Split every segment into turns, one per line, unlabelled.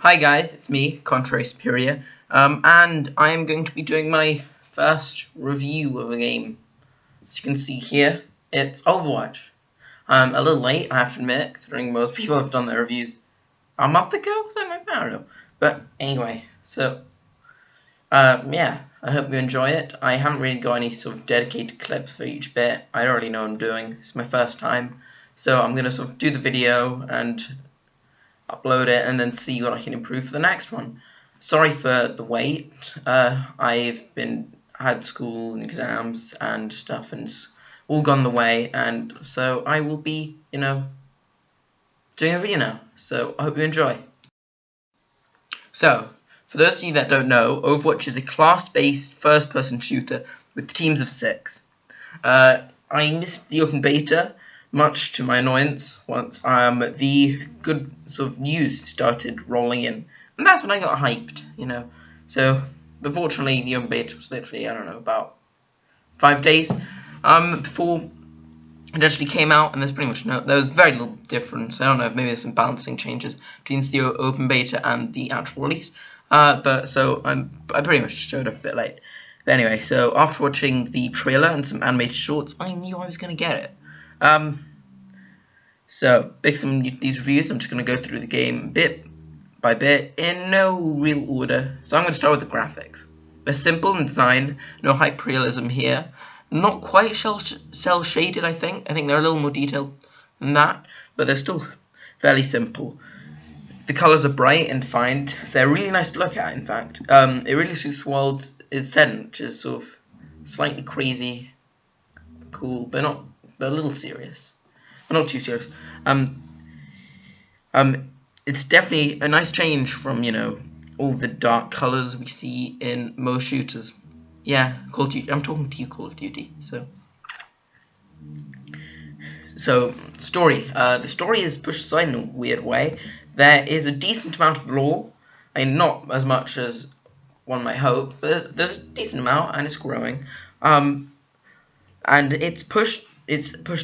Hi guys, it's me, Contrary Superior, and I am going to be doing my first review of a game. As you can see here, it's Overwatch. I'm a little late, I have to admit, considering most people have done their reviews a month ago, something like that, I don't know. But anyway, so, yeah, I hope you enjoy it. I haven't really got any sort of dedicated clips for each bit. I don't really know what I'm doing. It's my first time, so I'm going to sort of do the video and upload it and then see what I can improve for the next one. Sorry for the wait. I've had school and exams and stuff, and it's all gone the way, and so I will be, doing a video now. So I hope you enjoy. So, for those of you that don't know, Overwatch is a class-based first-person shooter with teams of 6. I missed the open beta, much to my annoyance, once the good sort of news started rolling in. And that's when I got hyped, So, unfortunately, the open beta was literally, I don't know, about 5 days before it actually came out, and there was very little difference. I don't know if maybe there's some balancing changes between the open beta and the actual release. I pretty much showed up a bit late. But anyway, so after watching the trailer and some animated shorts, I knew I was going to get it. So, based on these reviews, I'm just going to go through the game bit by bit in no real order. So I'm going to start with the graphics. They're simple in design, no hyper-realism here. Not quite cel-shaded, I think. I think they're a little more detailed than that, but they're still fairly simple. The colours are bright and defined. They're really nice to look at, in fact. It really suits the world it's set in, which is sort of slightly crazy, cool, but a little serious. But not too serious. It's definitely a nice change from, all the dark colours we see in most shooters. Yeah, Call of Duty. I'm talking to you, Call of Duty. So story. The story is pushed aside in a weird way. There is a decent amount of lore. I mean, not as much as one might hope, but there's a decent amount, and it's growing. And it's pushed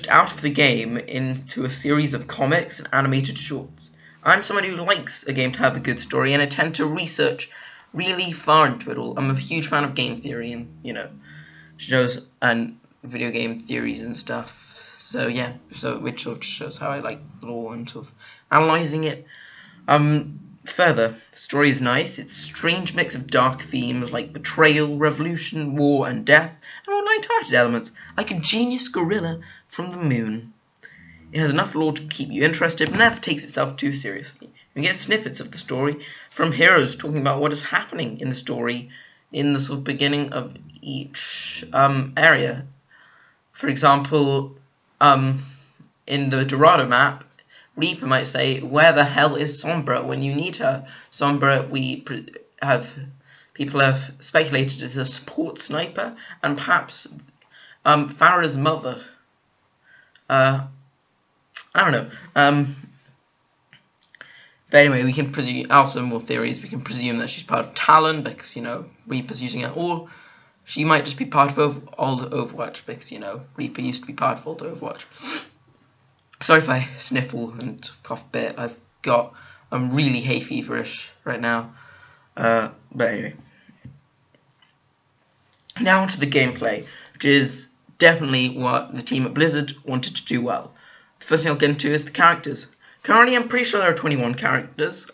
out of the game into a series of comics and animated shorts. I'm somebody who likes a game to have a good story, and I tend to research really far into it all. I'm a huge fan of game theory and, shows and video game theories and stuff. So yeah, which sort of shows how I like lore and sort of analysing it. Further, the story is nice. It's a strange mix of dark themes like betrayal, revolution, war, and death, and more light-hearted elements, like a genius gorilla from the moon. It has enough lore to keep you interested, but never takes itself too seriously. You get snippets of the story from heroes talking about what is happening in the story in the sort of beginning of each area. For example, in the Dorado map, Reaper might say, "Where the hell is Sombra when you need her?" Sombra, people have speculated, is a support sniper, and perhaps Farah's mother. I don't know. But anyway, we can presume, also more theories, we can presume that she's part of Talon because, Reaper's using her, or she might just be part of old Overwatch because, Reaper used to be part of old Overwatch. Sorry if I sniffle and cough a bit. I'm really hay feverish right now. But anyway. Now onto the gameplay, which is definitely what the team at Blizzard wanted to do well. The first thing I'll get into is the characters. Currently, I'm pretty sure there are 21 characters.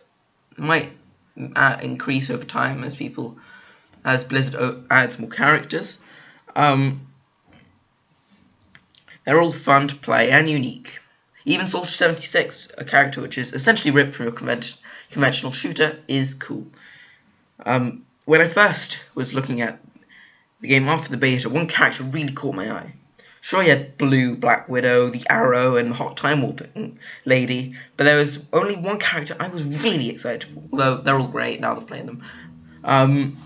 It might increase over time as Blizzard adds more characters. They're all fun to play and unique. Even Soldier 76, a character which is essentially ripped from a conventional shooter, is cool. When I first was looking at the game after the beta, one character really caught my eye. Sure, you had Blue, Black Widow, the Arrow, and the Hot Time Warping Lady, but there was only one character I was really excited for, although they're all great now that I'm playing them,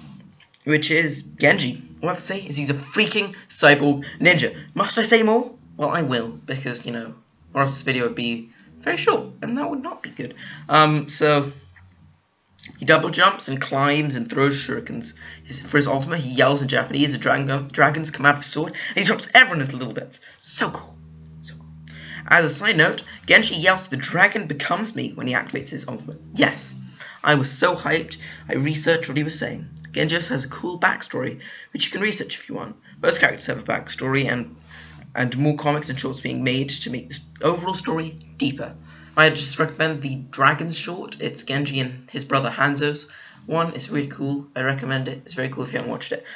which is Genji. All I have to say is he's a freaking cyborg ninja. Must I say more? Well, I will, because, or else this video would be very short, and that would not be good. So he double jumps and climbs and throws shurikens. For his ultimate, he yells in Japanese, the dragons come out of his sword, and he drops everyone into little bits. So cool. So cool. As a side note, Genji yells, "The dragon becomes me," when he activates his ultimate. Yes, I was so hyped, I researched what he was saying. Genji has a cool backstory, which you can research if you want. Most characters have a backstory, and more comics and shorts being made to make the overall story deeper. I just recommend the Dragons short. It's Genji and his brother Hanzo's one. It's really cool. I recommend it. It's very cool if you haven't watched it.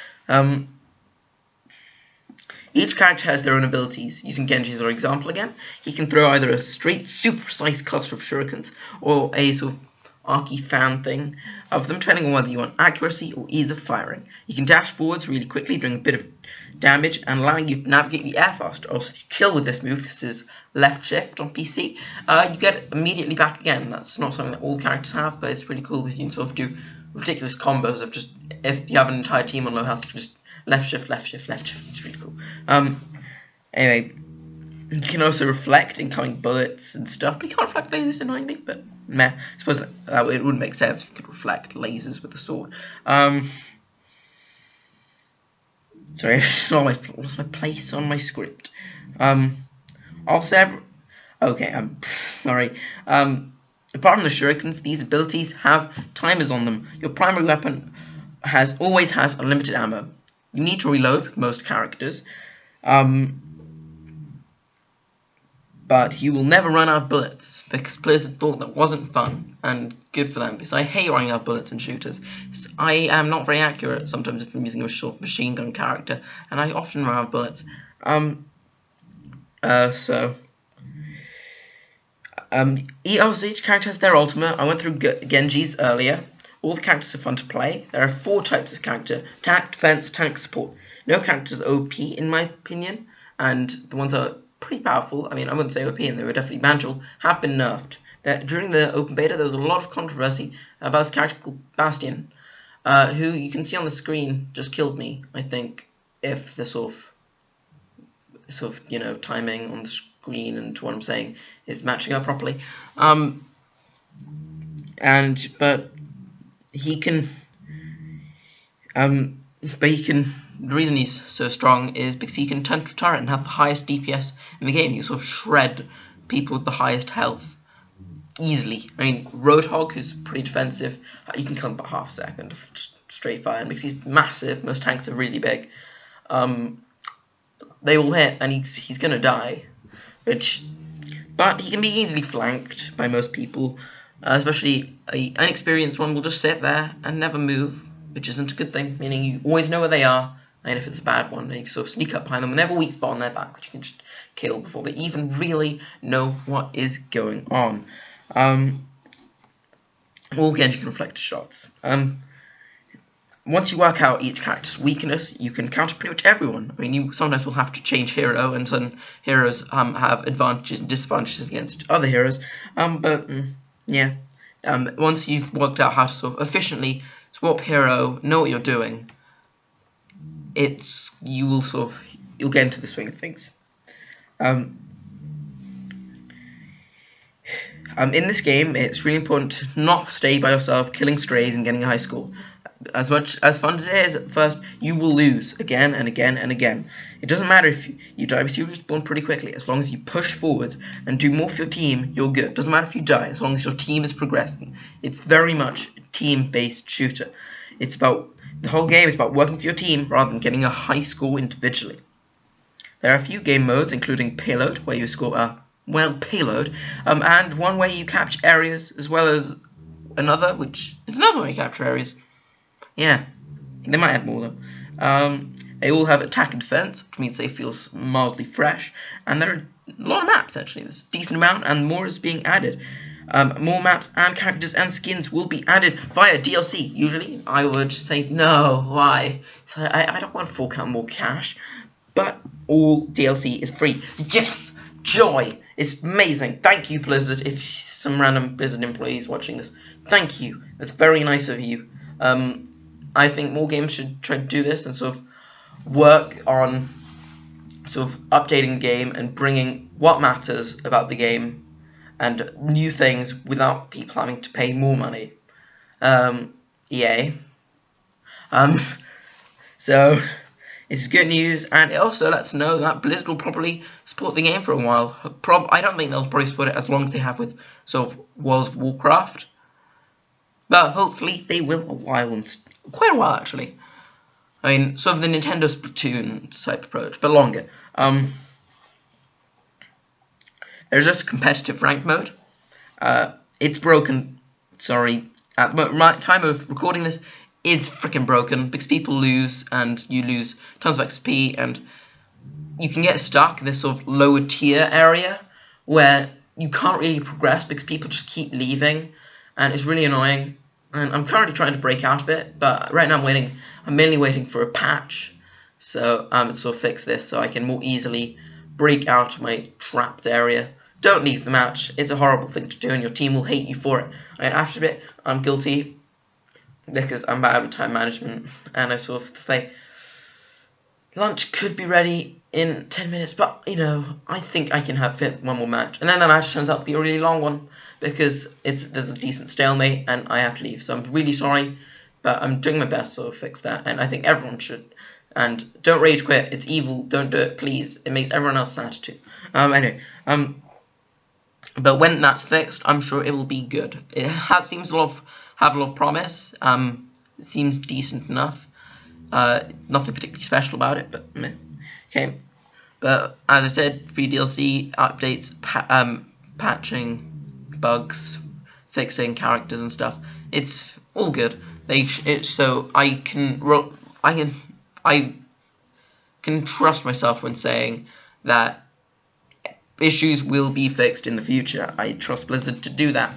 Each character has their own abilities. Using Genji as our example again, he can throw either a straight, super precise cluster of shurikens, or a sort of archy fan thing of them, depending on whether you want accuracy or ease of firing. You can dash forwards really quickly, doing a bit of damage and allowing you to navigate the air faster. Also, if you kill with this move, this is left shift on PC, you get it immediately back again. That's not something that all characters have, but it's really cool because you can sort of do ridiculous combos of just, if you have an entire team on low health, you can just left shift, left shift, left shift. It's really cool. Anyway, you can also reflect incoming bullets and stuff, but you can't reflect lasers annoyingly, but meh. I suppose it wouldn't make sense if you could reflect lasers with a sword. Sorry, I lost my place on my script. Also, okay, sorry. Apart from the shurikens, these abilities have timers on them. Your primary weapon always has unlimited ammo. You need to reload with most characters, but you will never run out of bullets, because Blizzard thought that wasn't fun, and good for them, because I hate running out of bullets in shooters. I am not very accurate sometimes if I'm using a sort of machine gun character, and I often run out of bullets. Each character has their ultimate. I went through Genji's earlier. All the characters are fun to play. There are 4 types of character: attack, defense, tank, support. No character is OP in my opinion, and the ones that are pretty powerful, I mean, I wouldn't say OP, and they were definitely manageable, have been nerfed. During the open beta, there was a lot of controversy about this character called Bastion, who you can see on the screen just killed me, I think, if the sort of you know, timing on the screen and what I'm saying is matching up properly. But he can, the reason he's so strong is because he can turn to turret and have the highest DPS in the game. You sort of shred people with the highest health easily. I mean, Roadhog, who's pretty defensive, you can kill him about half a second of just straight fire, and because he's massive, most tanks are really big. They will hit, and he's gonna die, but he can be easily flanked by most people. Especially an inexperienced one will just sit there and never move, which isn't a good thing, meaning you always know where they are, and if it's a bad one, you can sort of sneak up behind them and have a weak spot on their back, which you can just kill before they even really know what is going on. All Genji can reflect shots. Once you work out each character's weakness, you can counter pretty much everyone. I mean, you sometimes will have to change hero, and some heroes have advantages and disadvantages against other heroes, yeah. Once you've worked out how to sort of efficiently swap hero, know what you're doing, you'll get into the swing of things. In this game, it's really important to not stay by yourself, killing strays and getting a high score. As much as fun as it is at first, you will lose again and again and again. It doesn't matter if you die, because you respawn pretty quickly. As long as you push forwards and do more for your team, you're good. Doesn't matter if you die, as long as your team is progressing. It's very much a team-based shooter. The whole game is about working for your team rather than getting a high score individually. There are a few game modes, including Payload, where you score payload, and one where you capture areas, as well as another, which is another way you capture areas. Yeah, they might add more though. They all have attack and defense, which means they feel mildly fresh, and there are a lot of maps actually. There's a decent amount, and more is being added. More maps and characters and skins will be added via DLC. Usually, I would say no. Why? So I don't want to fork out more cash, but all DLC is free. Yes, joy! It's amazing. Thank you, Blizzard. If some random Blizzard employee is watching this, thank you. That's very nice of you. I think more games should try to do this and sort of work on sort of updating the game and bringing what matters about the game and new things without people having to pay more money. Yay. So it's good news, and it also lets us know that Blizzard will probably support the game for a while. I don't think they'll probably support it as long as they have with sort of World of Warcraft. but hopefully they will quite a while actually. I mean, sort of the Nintendo Splatoon type approach, but longer. There's just competitive ranked mode. It's broken. Sorry, at the time of recording this, it's freaking broken because people lose and you lose tons of XP, and you can get stuck in this sort of lower tier area where you can't really progress because people just keep leaving, and it's really annoying. And I'm currently trying to break out of it, but right now I'm mainly waiting for a patch, so to sort of fix this so I can more easily break out of my trapped area. Don't leave the match. It's a horrible thing to do, and your team will hate you for it. I mean, after a bit, I'm guilty because I'm bad with time management, and I sort of say lunch could be ready in 10 minutes, but you know, I think I can fit one more match, and then the match turns out to be a really long one because there's a decent stalemate, and I have to leave. So I'm really sorry, but I'm doing my best to fix that, and I think everyone should. And don't rage quit. It's evil. Don't do it, please. It makes everyone else sad too. Anyway, but when that's fixed, I'm sure it will be good. It seems have a lot of promise. It seems decent enough. Nothing particularly special about it, but meh. Okay. But as I said, free DLC, updates, patching, bugs, fixing characters and stuff. It's all good. So I can trust myself when saying that issues will be fixed in the future. I trust Blizzard to do that.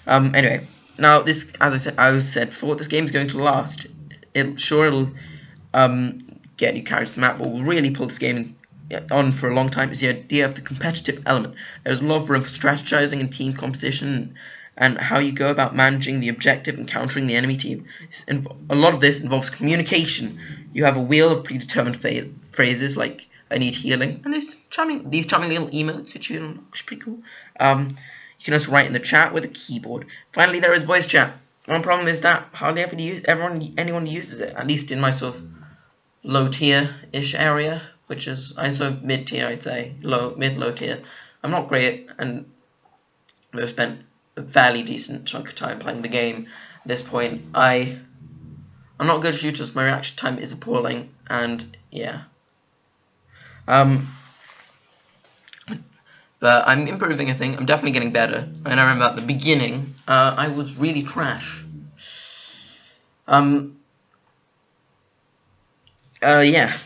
Anyway, now this, as I said before, this game is going to last. It'll get new characters to the map, but will really pull this game on for a long time is the idea of the competitive element. There's a lot of room for strategizing and team composition, and how you go about managing the objective and countering the enemy team. A lot of this involves communication. You have a wheel of predetermined phrases like "I need healing," and these charming little emotes, which looks pretty cool. You can also write in the chat with a keyboard. Finally, there is voice chat. One problem is that hardly anyone uses it. At least in my sort of low tier-ish area, which is mid tier, I'd say mid-low tier. I'm not great, and I've spent a fairly decent chunk of time playing the game. At this point, I'm not good at shooters. My reaction time is appalling, and yeah. But I'm improving, I think. I'm definitely getting better. And I remember at the beginning, I was really trash. Yeah.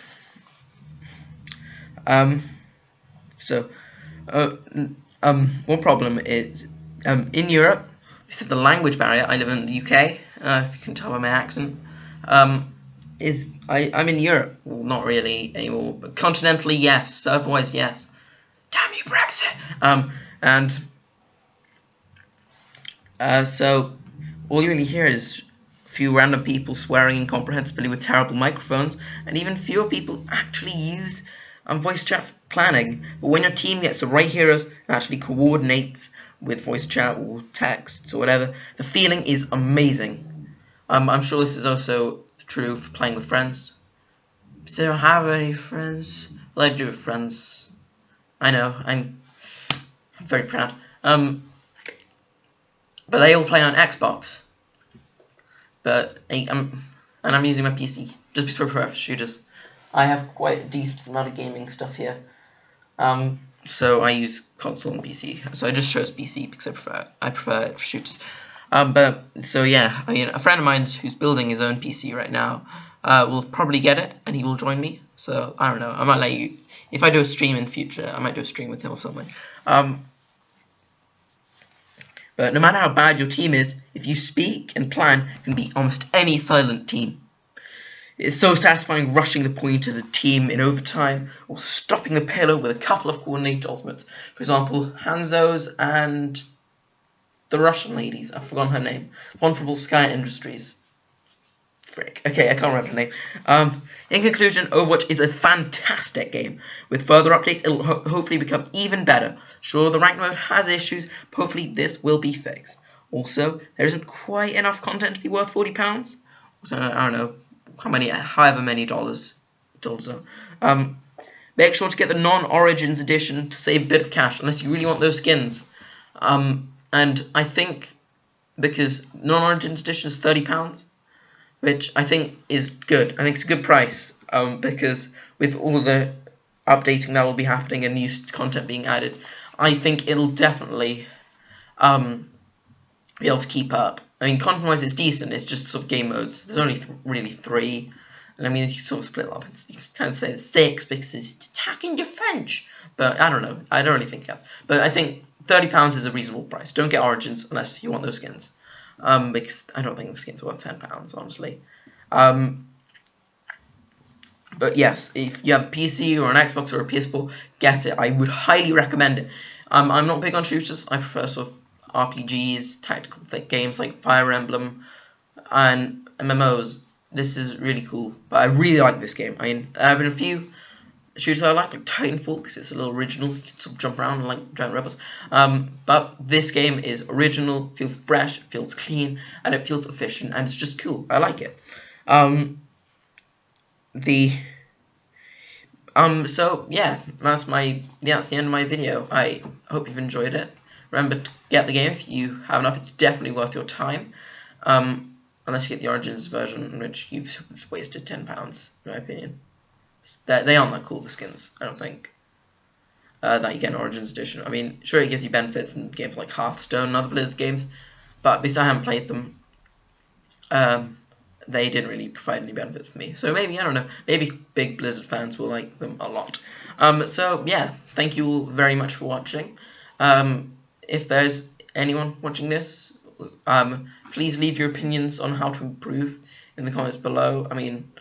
One problem is, in Europe, we said the language barrier. I live in the UK, if you can tell by my accent. I'm in Europe. Well, not really anymore, but continentally, yes. Server-wise, yes. Damn you, Brexit! So all you really hear is a few random people swearing incomprehensibly with terrible microphones, and even fewer people actually use voice chat planning. But when your team gets the right heroes and actually coordinates with voice chat or texts or whatever, the feeling is amazing. I'm sure this is also true for playing with friends. So I don't have any friends. Well, I do have friends. I know, I'm very proud. But they all play on Xbox. But I'm using my PC just because I prefer shooters. I have quite a decent amount of gaming stuff here. So I use console and PC. So I just chose PC because I prefer it for shooters. So yeah, I mean, a friend of mine who's building his own PC right now will probably get it, and he will join me. So I don't know. I might let you. If I do a stream in the future, I might do a stream with him or something. But no matter how bad your team is, if you speak and plan, you can beat almost any silent team. It's so satisfying rushing the point as a team in overtime, or stopping the payload with a couple of coordinated ultimates. For example, Hanzo's and the Russian lady's, I've forgotten her name. One from Sky Industries. Frick. Okay, I can't remember her name. In conclusion, Overwatch is a fantastic game. With further updates, it will hopefully become even better. Sure, the ranked mode has issues, but hopefully this will be fixed. Also, there isn't quite enough content to be worth £40. So, I don't know, however many dollars are. Make sure to get the non-Origins edition to save a bit of cash, unless you really want those skins. And I think because non-Origins edition is £30, which I think is good. I think it's a good price, because with all the updating that will be happening and new content being added, I think it'll definitely be able to keep up. I mean, content-wise, it's decent. It's just sort of game modes. There's only really 3, and I mean, you sort of split it up. You kind of say it's 6 because it's attack and defense. But I don't know. I don't really think it counts. But I think £30 is a reasonable price. Don't get Origins unless you want those skins, because I don't think the skins are worth £10, honestly. But yes, if you have a PC or an Xbox or a PS4, get it. I would highly recommend it. I'm not big on shooters. I prefer sort of RPGs, tactical games like Fire Emblem, and MMOs. This is really cool, but I really like this game. I mean, there have been a few shooters I like Titanfall, because it's a little original. You can sort of jump around like giant robots. But this game is original, feels fresh, feels clean, and it feels efficient, and it's just cool. I like it. So yeah, that's the end of my video. I hope you've enjoyed it. Remember to get the game if you have enough. It's definitely worth your time. Unless you get the Origins version, in which you've wasted £10, in my opinion. They aren't that cool, the skins, I don't think. That you get an Origins edition. I mean, sure, it gives you benefits in games like Hearthstone and other Blizzard games, but because I haven't played them, they didn't really provide any benefits for me. So maybe, I don't know, maybe big Blizzard fans will like them a lot. So yeah, thank you all very much for watching. If there's anyone watching this, please leave your opinions on how to improve in the comments below. I mean,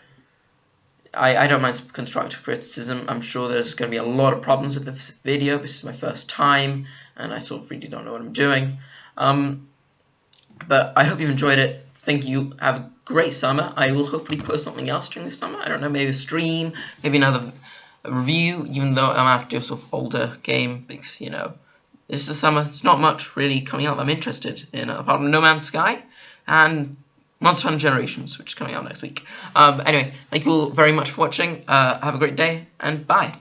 I don't mind constructive criticism. I'm sure there's going to be a lot of problems with this video. This is my first time, and I sort of really don't know what I'm doing. But I hope you've enjoyed it. Thank you. Have a great summer. I will hopefully post something else during the summer. I don't know, maybe a stream, maybe another review, even though I'm going to have to do a sort of older game, because, you know, this is the summer. It's not much really coming out I'm interested in, apart from No Man's Sky and Monster Hunter Generations, which is coming out next week. Anyway, thank you all very much for watching. Have a great day, and bye.